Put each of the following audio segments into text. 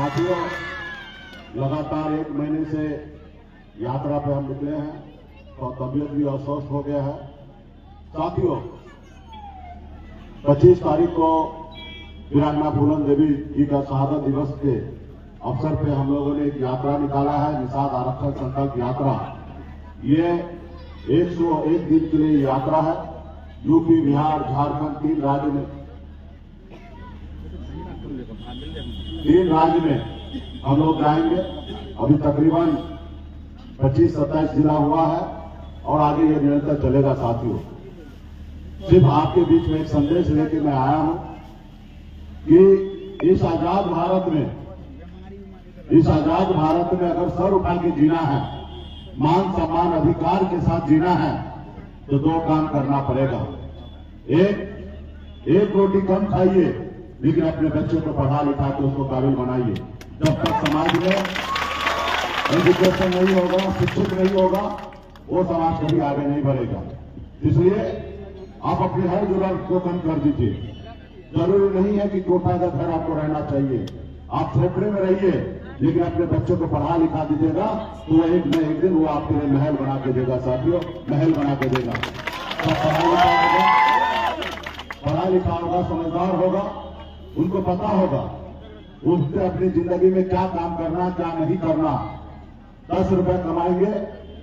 साथियों, लगातार 1 महीने से यात्रा पे हम निकले हैं तो तबीयत भी अस्वस्थ हो गया है। साथियों, 25 तारीख को वीरांगना फूलन देवी जी का शहादत दिवस के अवसर पे हम लोगों ने एक यात्रा निकाला है, निषाद आरक्षण संकल्प यात्रा। ये 101 दिन के लिए यात्रा है। यूपी, बिहार, झारखंड, 3 राज्य में हम लोग जाएंगे। अभी तकरीबन 25-27 जिला हुआ है और आगे ये निरंतर चलेगा। साथियों, सिर्फ आपके बीच में एक संदेश लेके मैं आया हूं कि इस आजाद भारत में अगर सर उठा के जीना है, मान सम्मान अधिकार के साथ जीना है, तो 2 काम करना पड़ेगा। एक रोटी कम खाइए, लेकिन अपने बच्चों को पढ़ा लिखा के उसको काबिल बनाइए। जब तक समाज में एजुकेशन नहीं होगा, शिक्षित नहीं होगा, वो समाज कभी आगे नहीं बढ़ेगा। इसलिए आप अपनी हर जरूरत को कम कर दीजिए। जरूरी नहीं है कि कोठा का घर आपको रहना चाहिए, आप झोपड़े में रहिए, लेकिन अपने बच्चों को पढ़ा लिखा दीजिएगा तो एक न एक दिन वो आपके लिए महल बना के देगा। साथियों, महल बना के देगा। तो पढ़ा लिखा होगा, समझदार होगा, उनको पता होगा उससे अपनी जिंदगी में क्या काम करना, क्या नहीं करना। 10 रुपए कमाएंगे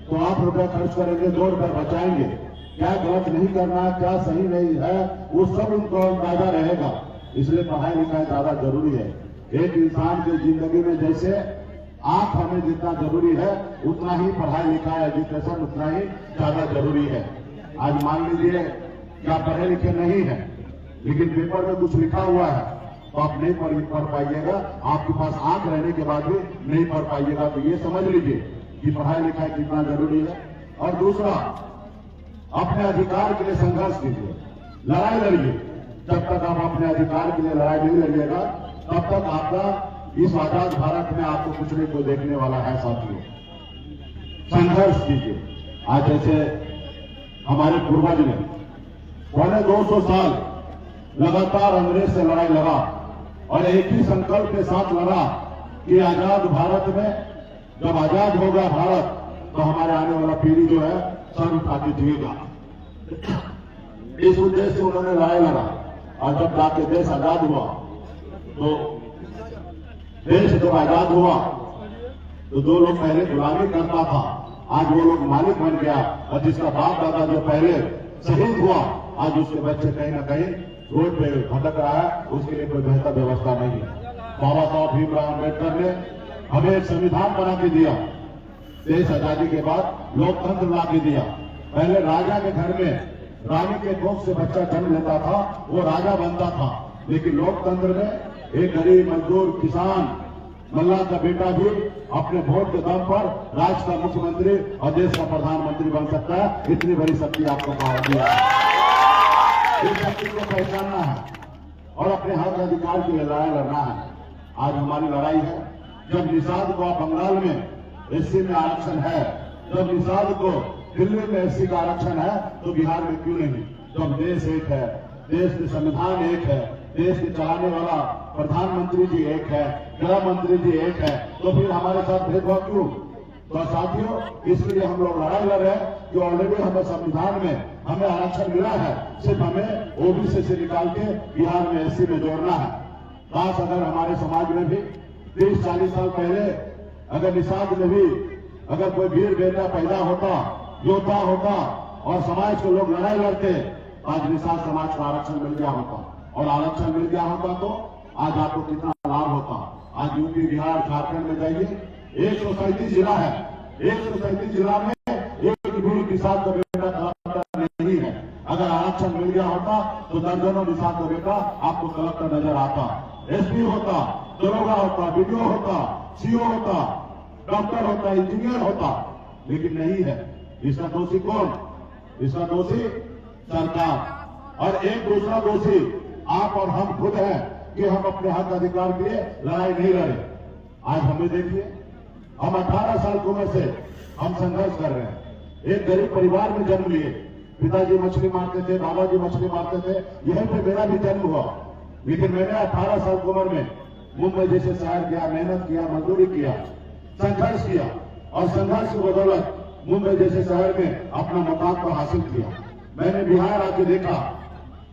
तो 8 रुपए खर्च करेंगे, 2 रुपए बचाएंगे। क्या गलत नहीं करना, क्या सही नहीं है, वो सब उनको अंदाजा रहेगा। इसलिए पढ़ाई लिखाई ज्यादा जरूरी है। एक इंसान की जिंदगी में जैसे आंख हमें जितना जरूरी है, उतना ही पढ़ाई लिखाई, एजुकेशन उतना ही ज्यादा जरूरी है। आज मान लीजिए कि आप पढ़े लिखे नहीं है, लेकिन पेपर में कुछ लिखा हुआ है तो आप नहीं पढ़ पाइएगा। आपके पास आंख रहने के बाद भी नहीं पढ़ पाइएगा। तो ये समझ लीजिए कि पढ़ाई लिखाई कितना जरूरी है। और दूसरा, अपने अधिकार के लिए संघर्ष कीजिए, लड़ाई लड़िए। जब तक आप अपने अधिकार के लिए लड़ाई नहीं लड़िएगा, तब तक आपका इस आजाद भारत में आपको कुछ नहीं कोई देखने वाला है। साथियों, संघर्ष कीजिए। आज जैसे हमारे पूर्वज ने 250 साल लगातार अंग्रेज से लड़ाई लड़ा और एक ही संकल्प के साथ लड़ा कि आजाद भारत में जब आजाद होगा भारत, तो हमारे आने वाला पीढ़ी जो है सर उठा के जिएगा। इस उद्देश्य से उन्होंने लड़ाई लड़ा। और जब जाके देश आजाद हुआ, तो देश जब आजाद हुआ तो जो लोग पहले गुलामी करता था, आज वो लोग मालिक बन गया। और जिसका बाप दादा जो पहले शहीद हुआ, आज उसके बच्चे कहीं ना कहीं रोड पे भटक रहा है। उसके लिए कोई बेहतर व्यवस्था नहीं है। बाबा साहब भीमराव अम्बेडकर ने हमें एक संविधान बना के दिया। देश आजादी के बाद लोकतंत्र ला के दिया। पहले राजा के घर में रानी के कोख से बच्चा जन्म लेता था, वो राजा बनता था। लेकिन लोकतंत्र में एक गरीब मजदूर किसान मल्ला का बेटा भी अपने वोट के दम पर राज्य का मुख्यमंत्री और देश का प्रधानमंत्री बन सकता है। इतनी बड़ी शक्ति आपको पावर दिया है। इस शक्ति को पहचानना है और अपने हक अधिकार के लिए लड़ाई लड़ना है। आज हमारी लड़ाई है। जब निषाद को बंगाल में एससी में आरक्षण है, जब निषाद को दिल्ली में एससी का आरक्षण है, तो बिहार में क्यों नहीं? जब देश एक है, देश के संविधान एक है, देश के चलाने वाला प्रधानमंत्री जी एक है, गृह मंत्री जी एक है, तो फिर हमारे साथ भेदभाव क्यों? तो साथियों, इसलिए हम लोग लड़ाई लड़ रहे हैं कि ऑलरेडी हमें संविधान में हमें आरक्षण मिला है। सिर्फ हमें ओबीसी से निकाल के बिहार में एससी में जोड़ना है। काश अगर हमारे समाज में भी 30-40 साल पहले अगर निषाद में भी अगर कोई वीर बेटा पैदा होता, योद्धा होता और समाज के लोग लड़ाई लड़ते, आज निषाद समाज को आरक्षण मिल गया होता। और आरक्षण मिल गया होता तो आज आपको कितना लाभ होता। आज यूपी, बिहार, झारखंड में जाइए, 137 जिला है। 137 जिला में एक भी निषाद का बेटा कलेक्टर नहीं है। अगर आरक्षण मिल गया होता तो दर्जनों निषाद का बेटा आपको कलेक्टर नजर आता, एसपी होता, दरोगा होता, बीडीओ होता, सीओ होता, डॉक्टर होता, इंजीनियर होता। लेकिन नहीं है। इसका दोषी कौन? इसका दोषी सरकार। और एक दूसरा दोषी आप और हम खुद हैं कि हम अपने हक अधिकार के लिए लड़ाई नहीं लड़े। आज हमें देखिए, हम 18 साल की उम्र से हम संघर्ष कर रहे हैं। एक गरीब परिवार में जन्म लिए, पिताजी मछली मारते थे, दादाजी मछली मारते थे, यहीं पे मेरा भी जन्म हुआ। लेकिन मैंने 18 साल की उम्र में मुंबई जैसे शहर गया, मेहनत किया, मजदूरी किया, संघर्ष किया और संघर्ष की बदौलत मुंबई जैसे शहर में अपना मकाम को हासिल किया। मैंने बिहार आके देखा,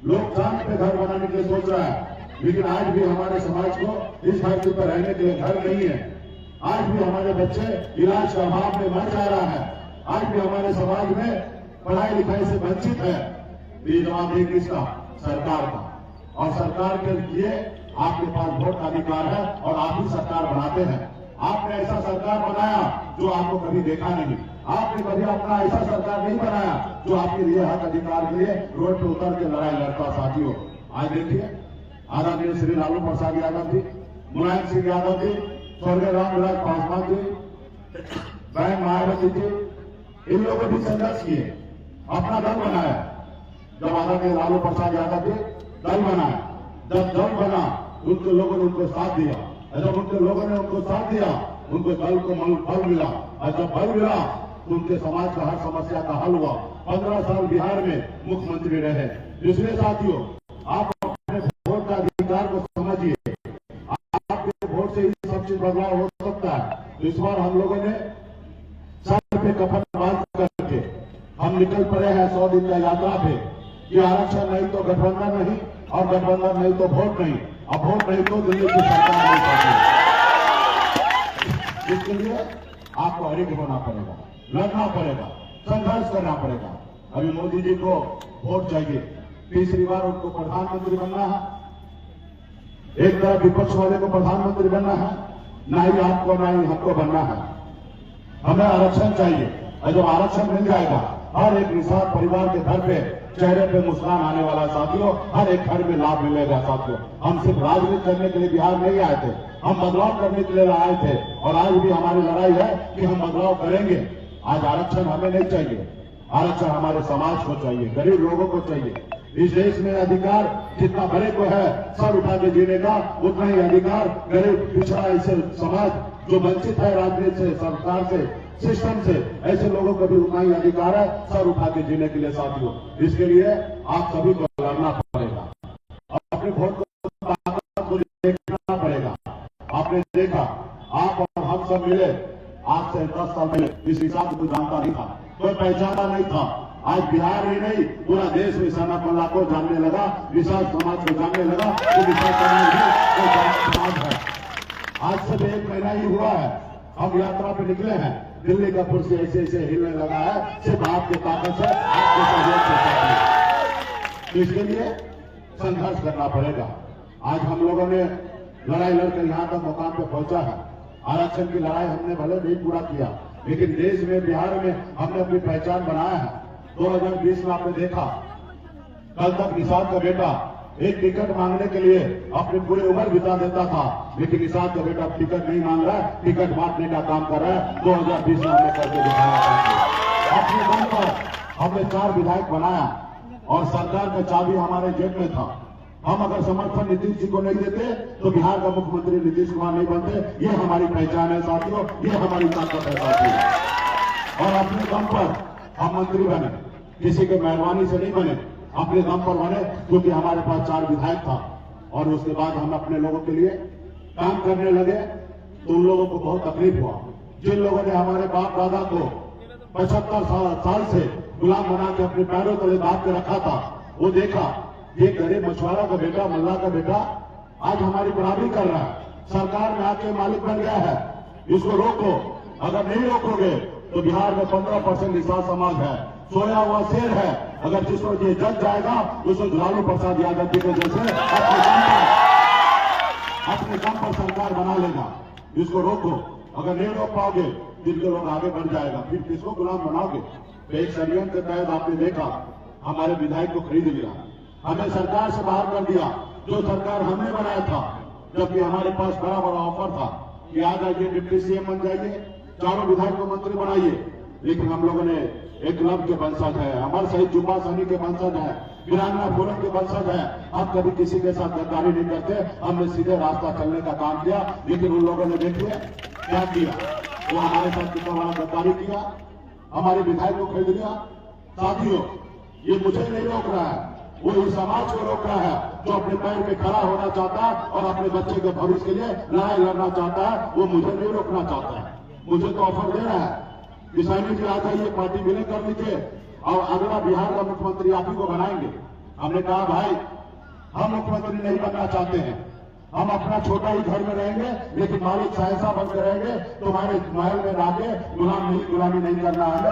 लोग चांद पे घर बनाने के लिए सोच रहा है, लेकिन आज भी हमारे समाज को इस धरती पर रहने के लिए घर नहीं है। आज भी हमारे बच्चे इलाज के अभाव में मर जा रहा है। आज भी हमारे समाज में पढ़ाई लिखाई से वंचित है। ये जवाब किसका? सरकार का। और सरकार के लिए आपके पास वोट का अधिकार है और आप ही सरकार बनाते हैं। आपने ऐसा सरकार बनाया जो आपको कभी देखा नहीं। आपने कभी अपना ऐसा सरकार नहीं बनाया जो आपके लिए हक अधिकार के लिए रोड पर उतर के लड़ाई लड़ता। साथियों, आज देखिए, आदरणीय श्री लालू प्रसाद यादव जी, मुलायम सिंह यादव जी, स्वर्गीय रामविलास पासवान जी, बहन मायावती जी, इन लोगों ने संघर्ष किए, अपना दल बनाया। जब आदरणीय लालू प्रसाद यादव जी दल बनाया, जब दल बना उनके लोगों ने उनको साथ दिया, जब उनके लोगों ने उनको साथ दिया, उनको दल को बल मिला, और जब बल मिला तो उनके समाज का हर समस्या का हल हुआ। 15 साल बिहार में मुख्यमंत्री रहे। इसलिए साथियों, आप अपने वोट का अधिकार को समझिए। आपके वोट से ही सब चीज बदलाव हो सकता है। तो इस बार हम लोगों ने सर पे कफन बांध करके हम निकल पड़े हैं 100 दिन का यात्रा पे। ये आरक्षण नहीं तो गठबंधन नहीं, और गठबंधन नहीं तो वोट नहीं, अब वोट नहीं तो दिल्ली की सरकार नहीं करती। इसके लिए आपको अड़िग होना पड़ेगा, लड़ना पड़ेगा, संघर्ष करना पड़ेगा। अभी मोदी जी को वोट चाहिए, तीसरी बार उनको प्रधानमंत्री बनना है। एक तरफ विपक्ष वाले को प्रधानमंत्री बनना है, ना ही आपको ना ही हमको बनना है। हमें आरक्षण चाहिए, और जब आरक्षण मिल जाएगा हर एक निषाद परिवार के घर पे चेहरे पे मुस्कान आने वाला। साथियों, हर एक घर में लाभ मिलेगा। साथियों, हम सिर्फ राजनीति करने के लिए बिहार नहीं आए थे, हम बदलाव करने के लिए आए थे, और आज भी हमारी लड़ाई है कि हम बदलाव करेंगे। आज आरक्षण हमें नहीं चाहिए, आरक्षण हमारे समाज को चाहिए, गरीब लोगों को चाहिए। इस देश में अधिकार जितना बड़े को है सर उठा के जीने का, उतना ही अधिकार गरीब पिछड़ा ऐसे समाज जो वंचित है राजनीति से, सरकार से, सिस्टम से, ऐसे लोगों को भी उतना ही अधिकार है सर उठा के जीने के लिए। साथियों, इसके लिए आप सभी को लड़ना पड़ेगा, अपने वोट को ताकत को देखना पड़ेगा। आपने देखा, आप और हम सब मिले आज से 10 साल पहले इस हिसाब को जानता नहीं था, कोई पहचाना नहीं था। आज बिहार ही नहीं पूरा देश विशाल पल्ला को जानने लगा, विशाल समाज को जानने लगा कि विशाल समाज ही समाज है। आज से 1 महीना ही हुआ है, हम यात्रा पे निकले हैं। दिल्ली का कुर्सी ऐसे ऐसे हिलने लगा है, सिर्फ आपके ताकत से, आपके सहयोग से। तो इसके लिए संघर्ष करना पड़ेगा। आज हम लोगों ने लड़ाई लड़कर यहाँ तक मुकाम पे पहुंचा है। आरक्षण की लड़ाई हमने भले नहीं पूरा किया, लेकिन देश में, बिहार में हमने अपनी पहचान बनाया है। 2020 में आपने देखा, कल तक निषाद का बेटा एक टिकट मांगने के लिए अपनी पूरी उम्र बिता देता था, लेकिन निषाद का बेटा टिकट नहीं मांग रहा है, टिकट बांटने का काम कर रहा है। 2020 में हमने करके दिखाया था। अपने दम पर हमने 4 विधायक बनाया और सरकार का चाबी हमारे जेब में था। हम अगर समर्थन नीतीश जी को नहीं देते तो बिहार का मुख्यमंत्री नीतीश कुमार नहीं बनते। ये हमारी पहचान है साथियों, ये हमारी ताकत है साथियों। और अपने दम पर हम मंत्री बने, किसी के मेहरबानी से नहीं बने, अपने दम पर बने, क्योंकि हमारे पास 4 विधायक था। और उसके बाद हम अपने लोगों के लिए काम करने लगे तो उन लोगों को बहुत तकलीफ हुआ। जिन लोगों ने हमारे बाप दादा को 75 साल से गुलाम बना के अपने पैरों तले दाब के रखा था, वो देखा ये गरीब मछुआरा का बेटा, मल्ला का बेटा आज हमारी बराबरी कर रहा है, सरकार में आके मालिक बन गया है। इसको रोको, अगर नहीं रोकोगे तो बिहार में 15% निषाद समाज है, सोया हुआ शेर है। अगर जिसको ये जग जाएगा उसको लालू प्रसाद यादव जी के जैसे अपने दम पर सरकार बना लेगा। इसको रोको, अगर नहीं रोक पाओगे जिनके लोग आगे बढ़ जाएगा, फिर किसको गुलाम बनाओगे। तो एक षड्यंत्र के तहत आपने देखा, हमारे विधायक को खरीद लिया, हमें सरकार से बाहर कर दिया, जो सरकार हमने बनाया था। जबकि हमारे पास बड़ा बड़ा ऑफर था कि आ जाइए, डिप्टी सीएम बन जाइए, 4 विधायक को मंत्री बनाइए। लेकिन हम लोगों ने एक लब के वंशज है, अमर शहीद जुम्मा सैनी के वंशज है, वीरांगना फूलन के वंशज है, हम कभी किसी के साथ गद्दारी नहीं करते, हमने सीधे रास्ता चलने का काम किया। लेकिन उन लोगों ने देखिए क्या किया, वो हमारे साथ कितना बड़ा गद्दारी किया, हमारे विधायक को खरीद लिया। साथियों, ये मुझे नहीं रोक रहा है, वो इस समाज को रोक रहा है जो अपने पैर पे खड़ा होना चाहता है और अपने बच्चे के भविष्य के लिए लड़ाई लड़ना चाहता है। वो मुझे नहीं रोकना चाहता है, मुझे तो ऑफर दे रहा है कि सैनी जी आ जाइए, पार्टी विलय कर लीजिए और अगला बिहार का मुख्यमंत्री आप ही को बनाएंगे। हमने कहा भाई हम मुख्यमंत्री नहीं बनना चाहते हैं, हम अपना छोटा ही घर में रहेंगे, लेकिन मालिक सहसा बन के रहेंगे। तुम्हारे महल में लाके गुलामी नहीं करना है।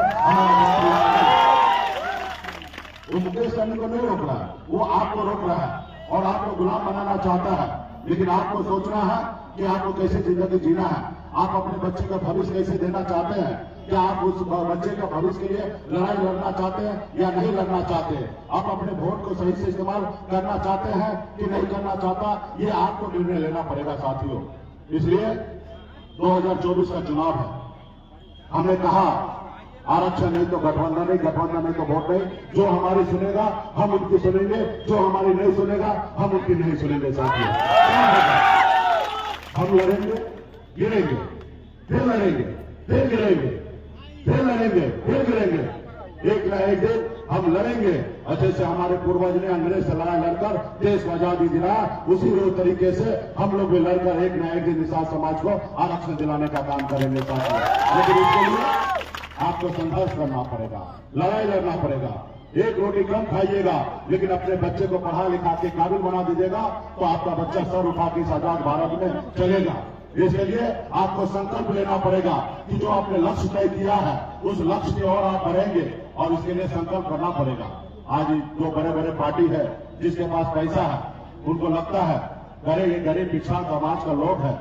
वो मुकेश सहनी को नहीं रोक रहा है, वो आपको रोक रहा है और आपको गुलाम बनाना चाहता है। लेकिन आपको सोचना है कि आपको कैसे जिंदगी जीना है, आप अपने बच्चे का भविष्य कैसे देना चाहते हैं, क्या आप उस बच्चे का भविष्य के लिए लड़ाई लड़ना चाहते हैं या नहीं लड़ना चाहते हैं, आप अपने वोट को सही से इस्तेमाल करना चाहते हैं कि नहीं करना चाहता, ये आपको निर्णय लेना पड़ेगा साथियों। इसलिए 2024 का चुनाव है, हमने कहा आरक्षण नहीं तो गठबंधन नहीं, गठबंधन नहीं तो वोट नहीं। जो हमारी सुनेगा हम उनकी सुनेंगे, जो हमारी नहीं सुनेगा हम उनकी नहीं सुनेंगे साथियों। हम लड़ेंगे, गिरेंगे, फिर लड़ेंगे, फिर गिरेंगे, फिर लड़ेंगे, फिर गिरेंगे। एक न एक दिन हम लड़ेंगे। अच्छे से हमारे पूर्वज ने अंग्रेज से लड़ाई लड़कर देश को आजादी दिलाया, उसी तरीके से हम लोग भी लड़कर एक न एक दिन निषाद समाज को आरक्षण दिलाने का काम करेंगे साथियों। लेकिन इसके लिए आपको संघर्ष करना पड़ेगा, लड़ाई लड़ना पड़ेगा। एक रोटी कम खाइएगा लेकिन अपने बच्चे को पढ़ा लिखा के काबिल बना दीजिएगा तो आपका बच्चा सर उठा के इस आजाद भारत में चलेगा। इसके लिए आपको संकल्प लेना पड़ेगा कि जो आपने लक्ष्य तय किया है उस लक्ष्य की ओर आप बढ़ेंगे और इसके लिए संकल्प करना पड़ेगा। आज जो बड़े बड़े पार्टी है, जिसके पास पैसा है, उनको लगता है गरीब पिछड़ा समाज का लोग है।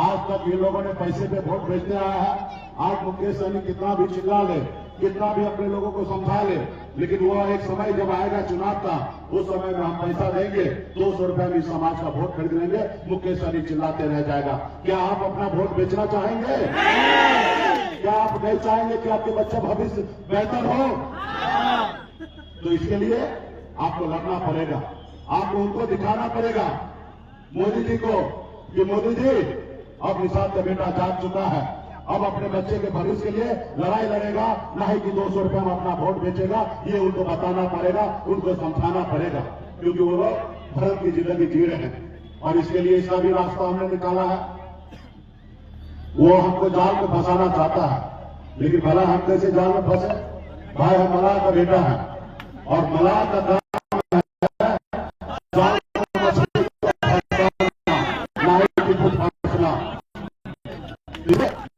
आज तक ये लोगों ने पैसे पे वोट भेजते आया है। आज मुकेश सहनी कितना भी चिल्ला ले, कितना भी अपने लोगों को समझा ले, लेकिन वो एक समय जब आएगा चुनाव का, उस समय में हम पैसा देंगे, 200 रुपए में समाज का वोट खरीद लेंगे, मुकेश सहनी चिल्लाते रह जाएगा। क्या आप अपना वोट बेचना चाहेंगे? क्या आप नहीं चाहेंगे कि आपके बच्चे भविष्य बेहतर हो? तो इसके लिए आपको लड़ना पड़ेगा, आपको उनको दिखाना पड़ेगा मोदी जी को कि मोदी जी अब निषाद का बेटा जाग चुका है, अब अपने बच्चे के भविष्य के लिए लड़ाई लड़ेगा, नहीं कि 200 रुपए में अपना वोट बेचेगा। ये उनको बताना पड़ेगा, उनको समझाना पड़ेगा, क्योंकि वो लोग धर्म की जिंदगी जी रहे हैं और इसके लिए इसका भी रास्ता हमने निकाला है। वो हमको जाल में फंसाना चाहता है, लेकिन भला हम कैसे जाल में फंसे? भाई हम मलाह का बेटा है और मलाह का काम है जाल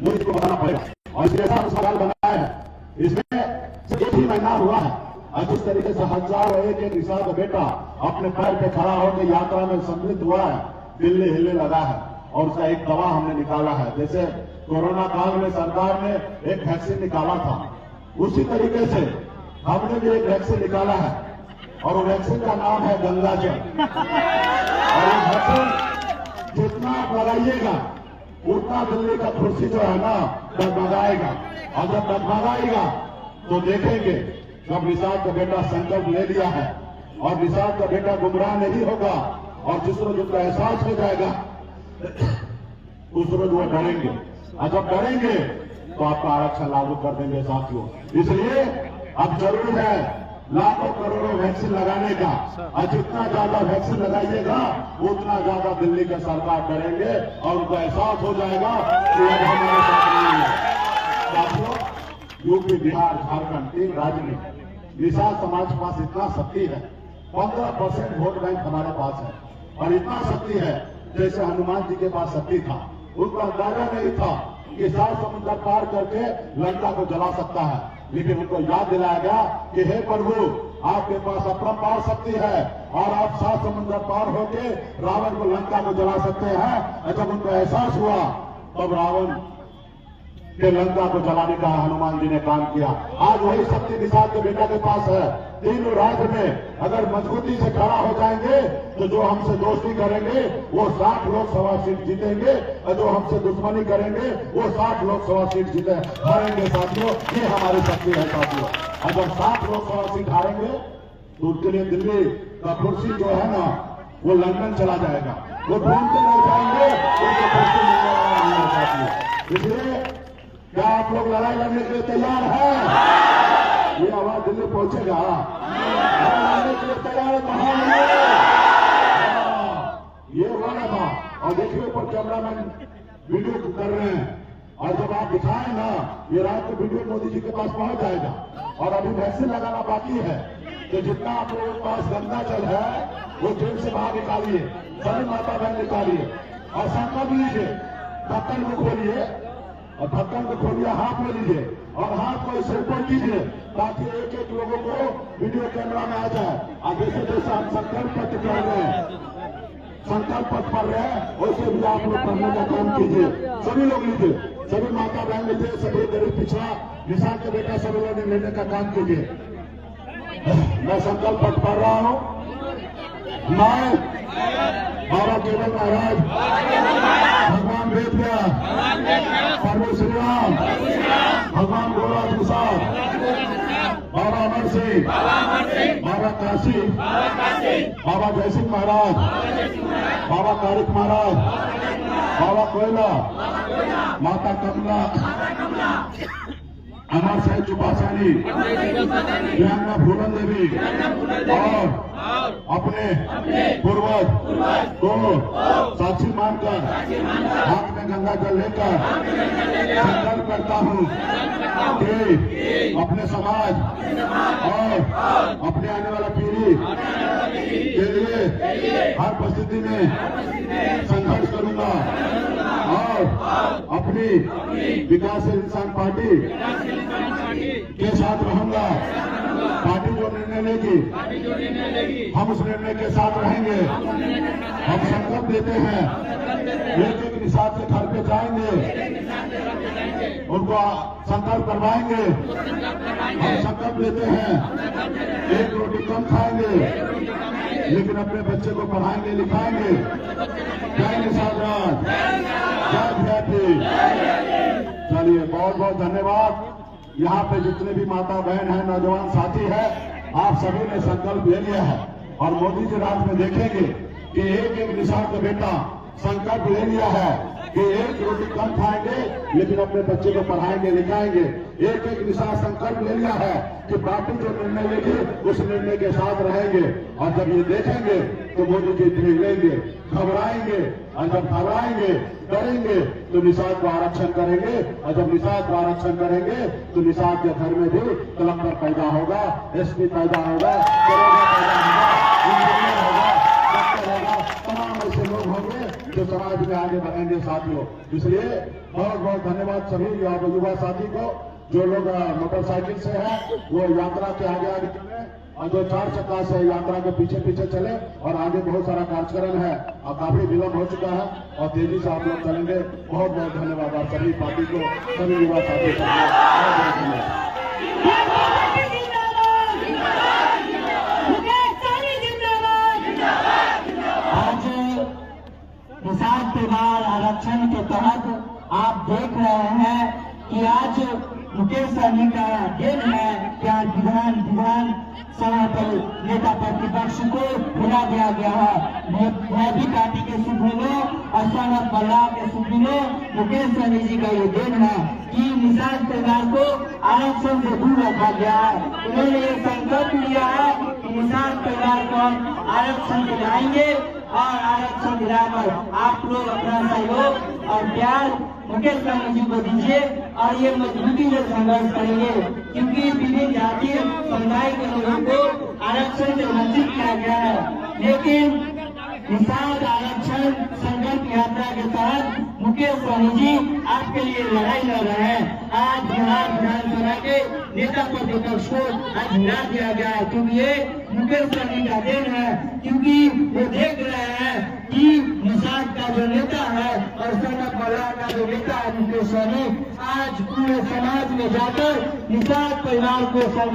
मुझको बताना पड़ेगा। और इसलिए ऐसा सवाल बनाया है, इसमें एक ही महीना हुआ है और जिस तरीके से हजारों एक निषाद का बेटा अपने पैर पे खड़ा होकर यात्रा में सम्मिलित हुआ है, दिल्ली हिलने लगा है और उसका एक दवा हमने निकाला है। जैसे कोरोना काल में सरकार ने एक वैक्सीन निकाला था, उसी तरीके से हमने भी एक वैक्सीन निकाला है और वो वैक्सीन का नाम है गंगाजल। और ये वैक्सीन जितना आप लगाइएगा उतना दिल्ली का कुर्सी जो है ना डगमगाएगा, और जब डगमगाएगा तो देखेंगे जब निषाद का बेटा संकल्प ले लिया है और निषाद का बेटा गुमराह नहीं होगा और जिस रोज उनका एहसास हो जाएगा उस रोज वो डरेंगे, और जब डरेंगे तो आपका आरक्षण लागू कर देंगे साथियों। इसलिए अब जरूरी है लाखों करोड़ों वैक्सीन लगाने का, और जितना ज्यादा वैक्सीन लगाइएगा उतना ज्यादा दिल्ली के सरकार डरेंगे और उनका एहसास हो जाएगा कि अब हमारे साथ नहीं है। साथियों, यूपी, बिहार, झारखंड 3 राज्य में निषाद समाज के पास इतना शक्ति है, 15% वोट बैंक हमारे पास है और इतना शक्ति है जैसे हनुमान जी के पास शक्ति था। उनको अंदाजा नहीं था कि 7 समुद्र पार करके लंका को जला सकता है, लेकिन उनको याद दिलाया गया कि हे प्रभु आपके पास अपरंपार शक्ति है और आप 7 समुद्र पार होके रावण को लंका को जला सकते हैं। जब उनको एहसास हुआ तब रावण के लंका को जलाने का हनुमान जी ने काम किया। आज वही शक्ति निषाद के बेटा के पास है। तीनों राज्य में अगर मजबूती से खड़ा हो जाएंगे तो जो हमसे दोस्ती करेंगे वो 60 लोकसभा सीट जीतेंगे और जो हमसे दुश्मनी करेंगे वो 60 लोकसभा सीट जीते हारेंगे साथियों। ये हमारी शक्ति है साथियों। अगर 60 लोकसभा सीट हारेंगे तो उसके लिए दिल्ली का कुर्सी जो है ना वो लंदन चला जाएगा, वो ढूंढते रह जाएंगे, उनको कुर्सी मिलने वाला नहीं है साथियों। इसलिए क्या आप लोग लड़ाई लड़ने के लिए तैयार हैं? ये आवाज दिल्ली पहुंचेगा, लड़ने के लिए तैयार है महान। ये वाला था। और देखिए ऊपर कैमरामैन वीडियो कर रहे हैं, और जब आप दिखाएं ना ये रात को वीडियो मोदी जी के पास पहुंच जाएगा। और अभी वैक्सीन लगाना बाकी है, तो जितना आप लोगों के पास गंदा जल है वो जेब से बाहर निकालिए, सभी माता बहन निकालिए और संकल्प लीजिए, ढक्कन को खोलिए और ढक्कन को खोलिए, हाथ में लीजिए और हाथ को इसे ऊपर कीजिए ताकि एक एक लोगों को वीडियो कैमरा में आ जाए। और जैसे जैसे हम संकल्प पत्र पढ़ रहे हैं, संकल्प पत्र पढ़ रहे हैं, वैसे भी आप लोग पढ़ने का काम कीजिए। सभी लोग लीजिए, सभी माता बहन लीजिए, सभी गरीब पिछड़ा किसान के बेटा सभी लोग लेने का काम कीजिए। मैं संकल्प पत्र पढ़ रहा हूँ। मैं बाबा केवल महाराज, भगवान वेदव्या, प्रभु श्री राम, भगवान गोराज प्रसाद, बाबा अमर सिंह, बाबा काशी, बाबा जयसिंह महाराज, बाबा तारिक महाराज, बाबा कोयला, माता कमला, अमर साहिब चुपासानी, ज्ञाना फूलन देवी और अपने पूर्वज को साक्षी मानकर हाथ में गंगा जल लेकर संकल्प करता हूँ कि अपने समाज और अपने आने वाला पीढ़ी के लिए हर परिस्थिति में संघर्ष करूंगा और अपनी विकासशील इंसान पार्टी के साथ रहूंगा। पार्टी जो निर्णय लेगी हम उस निर्णय के साथ रहेंगे। हम संकल्प लेते हैं, एक एक निषाद के घर पे जाएंगे, उनको संकल्प करवाएंगे। हम संकल्प लेते हैं, एक रोटी कम खाएंगे लेकिन अपने बच्चे को पढ़ाएंगे लिखाएंगे। जय निषाद राज, जय भैया। चलिए बहुत बहुत धन्यवाद। यहाँ पे जितने भी माता बहन है, नौजवान साथी है, आप सभी ने संकल्प ले लिया है और मोदी जी रात में देखेंगे कि एक एक निषाद का बेटा संकल्प ले लिया है कि एक रोटी कम खाएंगे लेकिन अपने बच्चे को पढ़ाएंगे लिखाएंगे। एक एक निषाद संकल्प ले लिया है कि पार्टी जो निर्णय लेगी उस निर्णय के साथ रहेंगे। और जब ये देखेंगे तो मोदी जी देख लेंगे, घबराएंगे, और जब घबराएंगे डरेंगे तो निषाद को आरक्षण करेंगे। और जब निषाद को आरक्षण करेंगे तो निषाद के घर में भी कलेक्टर पैदा होगा, एसपी पैदा होगा, दरोगा पैदा होगा, इंजीनियर होगा, डॉक्टर होगा, तमाम ऐसे लोग होंगे जो समाज में आगे बढ़ेंगे साथियों। इसलिए बहुत बहुत धन्यवाद सभी युवा साथी को। जो लोग मोटरसाइकिल से है वो यात्रा के आगे आगे चले और जो 4 चक्का से यात्रा के पीछे पीछे चले। और आगे बहुत सारा कार्यक्रम है और काफी विलम्ब हो चुका है और तेजी से आप लोग चलेंगे। बहुत बहुत धन्यवाद आप सभी पार्टी को, सभी युवा साथी को बहुत बहुत धन्यवाद। किसान परिवार आरक्षण के तहत आप देख रहे हैं कि आज मुकेश सहनी का दिन है कि आज विधान सभा पर नेता प्रतिपक्ष को बुला दिया गया है। मैं भी पार्टी के सुप्रीमो और सहमत बल्लाह के सुप्रीमो मुकेश सहनी जी का ये दिन है कि निषाद परिवार को आरक्षण से दूर रखा गया है। उन्होंने ये संकल्प लिया है कि निषाद परिवार को हम आरक्षण दिलाएंगे और आरक्षण दिलाकर आप लोग अपना सहयोग और प्यार मुकेश सहनी जी को दीजिए और ये मजबूती से संघर्ष करेंगे क्योंकि विभिन्न जाति समुदाय के लोगों को आरक्षण से वंचित किया गया है। लेकिन निषाद आरक्षण संकल्प यात्रा के तहत मुकेश सहनी जी आपके लिए लड़ाई लड़ रहे हैं। आज बिहार विधानसभा के नेता प्रतिपक्ष को आज हिला दिया गया है क्योंकि ये मुकेश सहनी का दिन है, क्योंकि वो देख रहे हैं कि निषाद का जो नेता है और सहमत बल्लाह का जो नेता है मुकेश सहनी आज पूरे समाज में जाकर निषाद परिवार को